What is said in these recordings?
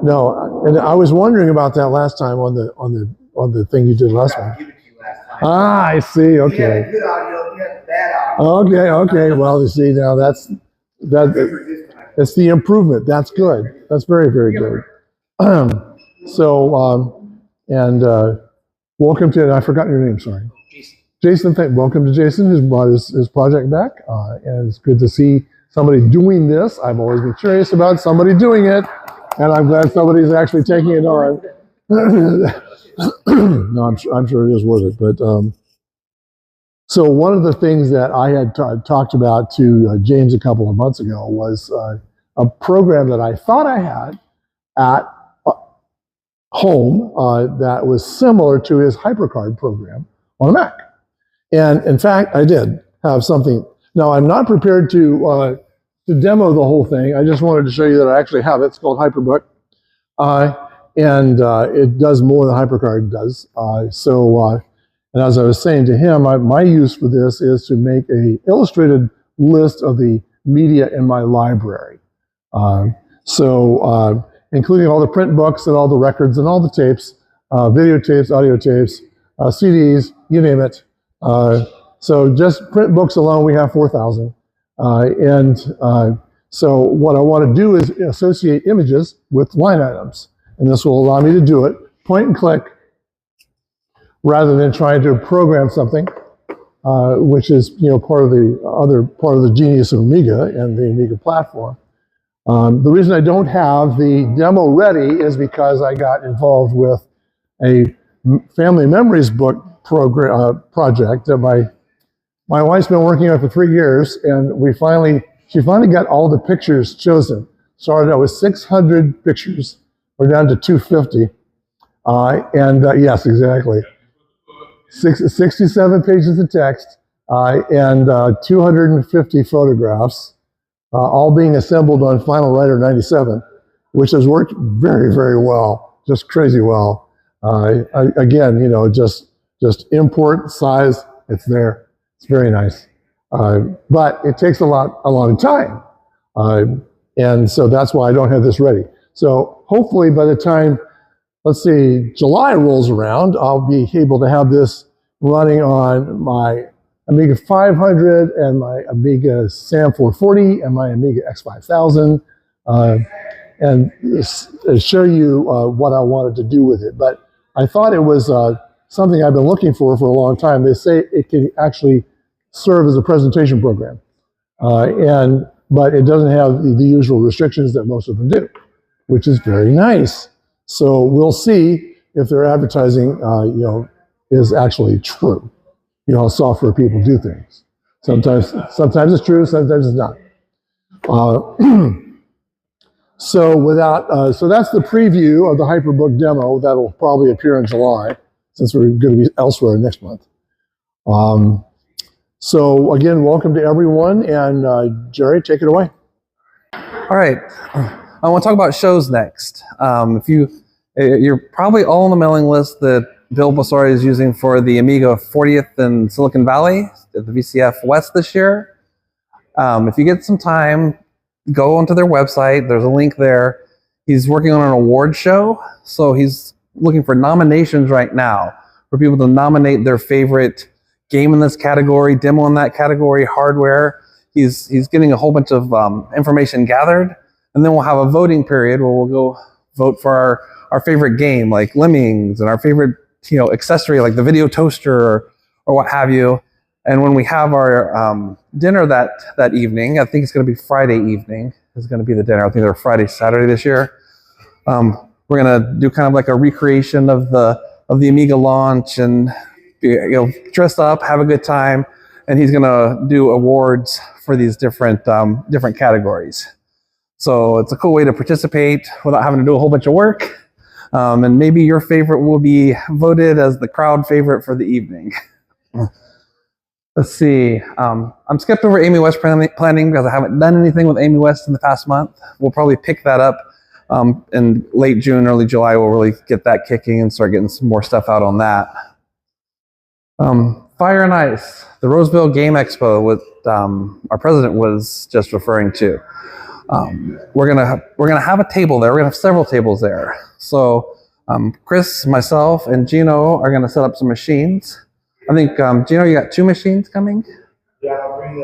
No, and I was wondering about that last time on the thing you did last time. Ah, I see. Okay. You had good audio, you had bad audio. Okay. Well, you see now that's it's the improvement. That's good. That's very, very good. Welcome to. I forgot your name. Sorry. Jason, welcome to Jason, who's brought his project back, and it's good to see somebody doing this. I've always been curious about somebody doing it, and I'm glad somebody's actually taking it on. No, I'm sure it is worth it. But so one of the things that I had talked about to James a couple of months ago was a program that I thought I had at home that was similar to his HyperCard program on a Mac. And in fact, I did have something. Now, I'm not prepared to demo the whole thing. I just wanted to show you that I actually have it. It's called HyperBook. And it does more than HyperCard does. And as I was saying to him, my use for this is to make an illustrated list of the media in my library. Including all the print books and all the records and all the tapes, videotapes, audio tapes, CDs, you name it. So just print books alone, we have 4,000. So what I want to do is associate images with line items. And this will allow me to do it, point and click, rather than trying to program something, which is part of the genius of Amiga and the Amiga platform. The reason I don't have the demo ready is because I got involved with a family memories book project that my wife's been working on for 3 years, and she finally got all the pictures chosen. Started out with 600 pictures. We're down to 250. Yes, exactly. 67 pages of text and 250 photographs, all being assembled on Final Writer 97, which has worked very, very well, just crazy well. Again, just import size, it's there. It's very nice. But it takes a long time. And so that's why I don't have this ready. So hopefully by the time, let's see, July rolls around, I'll be able to have this running on my Amiga 500 and my Amiga SAM 440 and my Amiga X5000 and show you what I wanted to do with it. But I thought it was something I've been looking for a long time. They say it can actually serve as a presentation program, but it doesn't have the usual restrictions that most of them do, which is very nice. So we'll see if their advertising, is actually true. How software people do things. Sometimes it's true, sometimes it's not. So that's the preview of the HyperBook demo that'll probably appear in July, since we're going to be elsewhere next month. So again, welcome to everyone, and Jerry, take it away. All right, I want to talk about shows next. You're probably all on the mailing list that Bill Bossari is using for the Amiga 40th in Silicon Valley at the VCF West this year. If you get some time, go onto their website. There's a link there. He's working on an award show, so he's looking for nominations right now for people to nominate their favorite game in this category, demo in that category, hardware. He's getting a whole bunch of information gathered, and then we'll have a voting period where we'll go vote for our favorite game, like Lemmings, and our favorite accessory like the video toaster or what have you. And when we have our dinner that evening, I think it's going to be Friday evening is going to be the dinner. I think they're Friday, Saturday this year. We're going to do kind of like a recreation of the Amiga launch and dress up, have a good time. And he's going to do awards for these different categories. So it's a cool way to participate without having to do a whole bunch of work. And maybe your favorite will be voted as the crowd favorite for the evening. Let's see. I'm skipped over Amy West planning because I haven't done anything with Amy West in the past month. We'll probably pick that up in late June, early July. We'll really get that kicking and start getting some more stuff out on that. Fire and Ice, the Roseville Game Expo, what our president was just referring to. We're gonna have a table there. We're gonna have several tables there. So Chris, myself, and Gino are gonna set up some machines. I think Gino, you got 2 machines coming. Yeah, I'll bring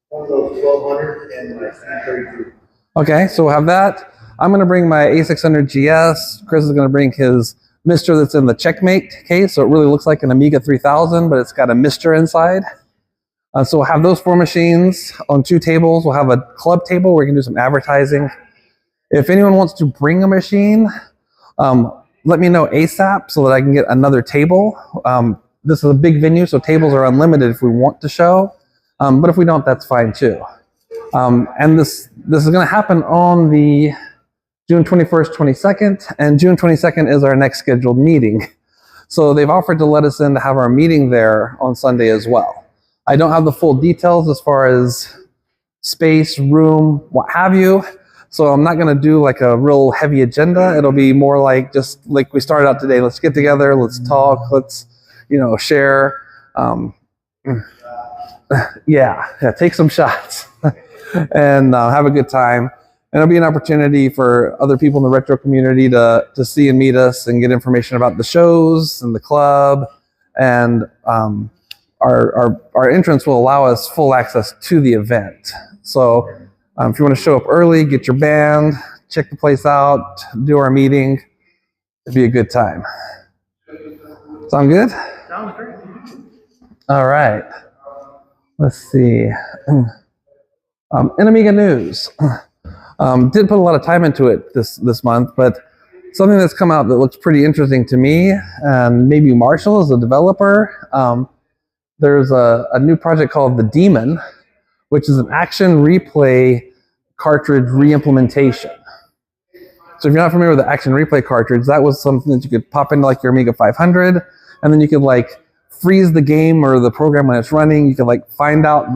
one of those 1200 and my C32. Okay, so we'll have that. I'm gonna bring my A600 GS. Chris is gonna bring his Mister that's in the Checkmate case, so it really looks like an Amiga 3000, but it's got a Mister inside. So we'll have those 4 machines on 2 tables. We'll have a club table where we can do some advertising. If anyone wants to bring a machine, let me know ASAP so that I can get another table. This is a big venue, so tables are unlimited if we want to show. But if we don't, that's fine too. And this is going to happen on the June 21st, 22nd, and June 22nd is our next scheduled meeting. So they've offered to let us in to have our meeting there on Sunday as well. I don't have the full details as far as space, room, what have you. So I'm not going to do like a real heavy agenda. It'll be more like just like we started out today. Let's get together, let's talk, let's, share. Yeah, take some shots and have a good time. And it'll be an opportunity for other people in the retro community to see and meet us and get information about the shows and the club. And our entrance will allow us full access to the event. So if you want to show up early, get your band, check the place out, do our meeting, it'd be a good time. Sound good? Sounds great. All right. Let's see. In Amiga news. Didn't put a lot of time into it this month, but something that's come out that looks pretty interesting to me, and maybe Marshall is a developer. There's a new project called the Deneen, which is an action replay cartridge re-implementation. So if you're not familiar with the action replay cartridge, that was something that you could pop into like your Amiga 500, and then you could like freeze the game or the program when it's running. You could like find out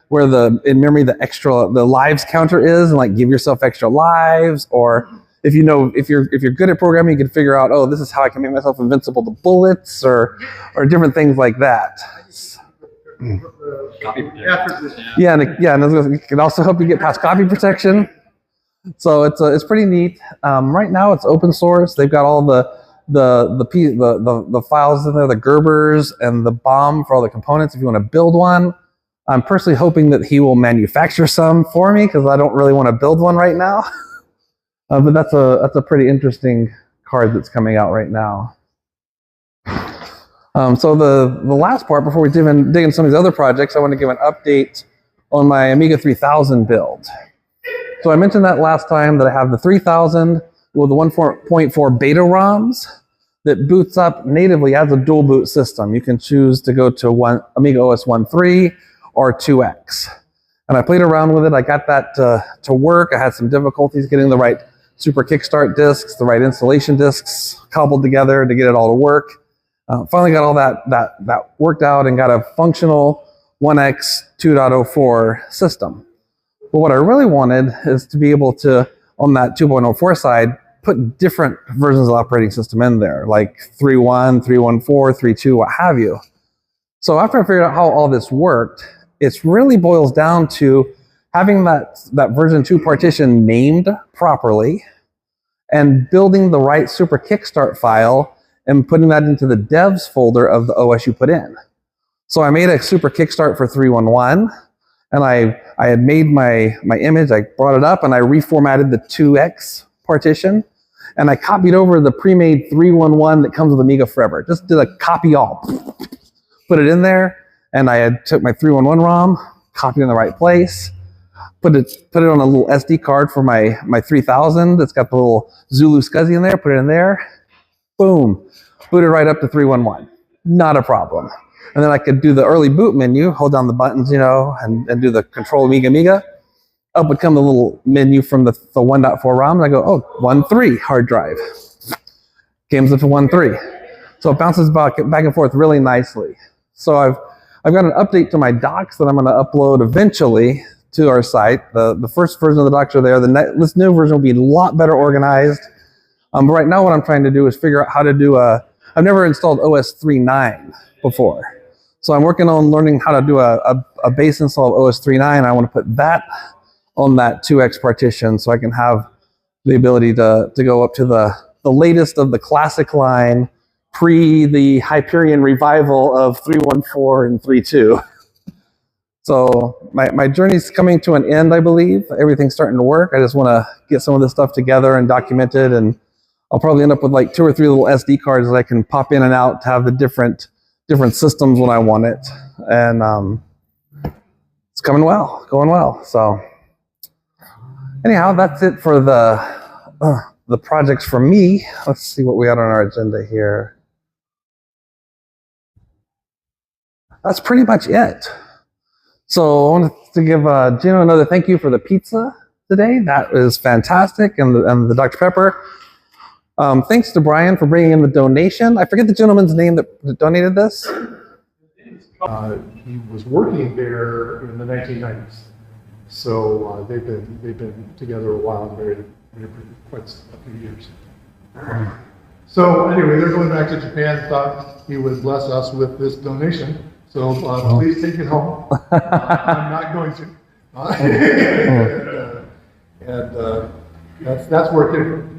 where in memory the lives counter is, and like give yourself extra lives. Or if you're good at programming, you can figure out, oh, this is how I can make myself invincible to bullets or different things like that. Copy protection. Yeah, and it can also help you get past copy protection. So it's pretty neat. Right now it's open source. They've got all the files in there, the Gerbers and the BOM for all the components if you want to build one. I'm personally hoping that he will manufacture some for me because I don't really want to build one right now. But that's a pretty interesting card that's coming out right now. So the last part before we dig into some of these other projects, I want to give an update on my Amiga 3000 build. So I mentioned that last time that I have the 3000 with the 1.4 beta ROMs that boots up natively as a dual boot system. You can choose to go to Amiga OS 1.3 or 2X. And I played around with it. I got that to work. I had some difficulties getting the right Super Kickstart discs, the right installation discs cobbled together to get it all to work. Finally got all that worked out and got a functional 1X 2.04 system. But what I really wanted is to be able to, on that 2.04 side, put different versions of the operating system in there, like 3.1, 3.14, 3.2, what have you. So after I figured out how all this worked, it really boils down to having that version 2 partition named properly and building the right Super Kickstart file and putting that into the devs folder of the OS you put in. So I made a Super Kickstart for 3.11, and I had made my image, I brought it up, and I reformatted the 2X partition, and I copied over the pre-made 3.11 that comes with Amiga Forever. Just did a copy all, put it in there, and I took my 3.11 ROM, copied it in the right place, put it on a little SD card for my 3000 that's got the little Zulu SCSI in there, put it in there, boom, booted right up to 3.11. Not a problem. And then I could do the early boot menu, hold down the buttons, and do the control Amiga. Up would come the little menu from the 1.4 ROM, and I go, oh, 1.3 hard drive. Comes up to 1.3. So it bounces back and forth really nicely. So I've got an update to my docs that I'm going to upload eventually to our site. The first version of the docs are there. This new version will be a lot better organized. But right now what I'm trying to do is figure out how to do I've never installed OS 3.9 before. So I'm working on learning how to do a base install of OS 3.9. I want to put that on that 2x partition, so I can have the ability to go up to the latest of the classic line, pre the Hyperion revival of 314 and 32. So my journey's coming to an end, I believe. Everything's starting to work. I just want to get some of this stuff together and document it, and I'll probably end up with like 2 or 3 little SD cards that I can pop in and out to have the different systems when I want it. And it's going well. So anyhow, that's it for the projects for me. Let's see what we got on our agenda here. That's pretty much it. So I wanted to give Gino another thank you for the pizza today. That was fantastic, and the Dr. Pepper. Thanks to Brian for bringing in the donation. I forget the gentleman's name that donated this. He was working there in the 1990s, so they've been together a while, married quite a few years. So anyway, they're going back to Japan. Thought he would bless us with this donation. So please take it home. I'm not going to. And that's where it came from.